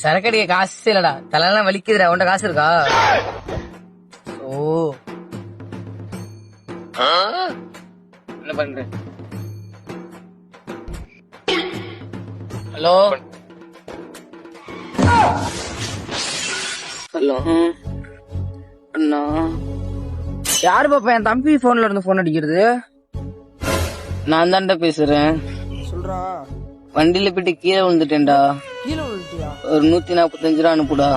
சரக்கடிக்க காசு இல்லடா, தலையெல்லாம் வலிக்குதுடா. உன்ட காசு இருக்கா? ஓ என்ன பண்ற? ஹலோ ஹலோ அண்ணா, யாரு பாப்பா? என் தம்பி போன்ல இருந்து போன் அடிக்கிறது. நான் தான்டா பேசுறேன். சொல்றா. வண்டியில போயிட்டு கீழே விழுந்துட்டேன்டா. கீழே விழுட்டியா? ஒரு 145 ரூபா அனுப்புடா.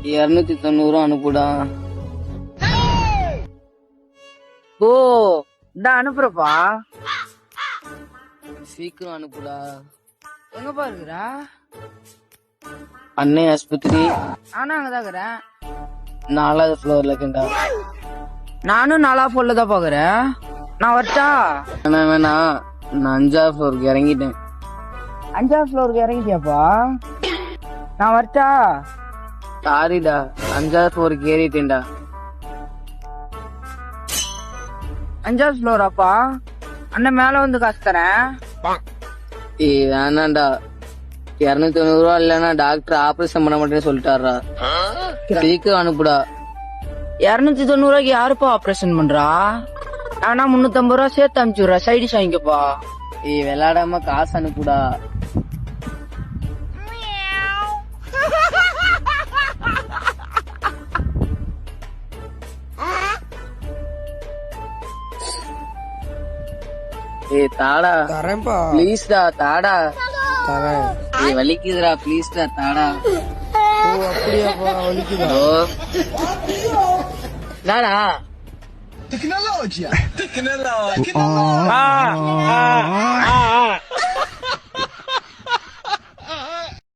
290 ரூபா அனுப்புடா. ஓ டா அனுப்புறப்பா, சீக்கிரம் அனுப்புடா. எங்கப்பா இருக்கிறா? அன்னை ஆஸ்பத்திரி. நானும் அங்கதான் இருக்கிறேன். 4வது ஃப்ளோர்ல இருக்கேன்டா. நானும் 4வது ஃப்ளோர்ல தான் பாக்குறேன். நான் வரட்டா? வேணா, நான் 5வது ஃப்ளோருக்கு இறங்கிட்டேன். 5வது ஃப்ளோருக்கு இறங்கிட்டியாப்பா? நான் வரட்டா? சாரிடா, 5வது ஃப்ளோருக்கு ஏறிட்டேன்டா. 5வது ஃப்ளோராப்பா? அண்ணன் மேல வந்து காசு தரேன். ஏய் வேணாண்டா, 290 ரூபா இல்லன்னா டாக்டர் ஆபரேஷன் பண்ண மாட்டேன்னு சொல்லிட்டாரா. சீக்கிரம் அனுப்புடா. 290 ரூபாய்க்கு யாருப்பா ஆபரேஷன் பண்றா? ஆனா 350 ரூபா சேர்த்து அனுப்பிச்சுடுறா. சைடிஷ் வாங்கிக்கப்பா. ஏய் விளையாடாம காசு அனுப்புடா. ஏய் தாடா, தரேன்பா. ப்ளீஸ்டா தாடா. தரேன். ஏய் வலிக்குதுடா, ப்ளீஸ்டா தாடா. ஓ அப்படியாப்பா, வலிக்குதா? நானா Tecnologia!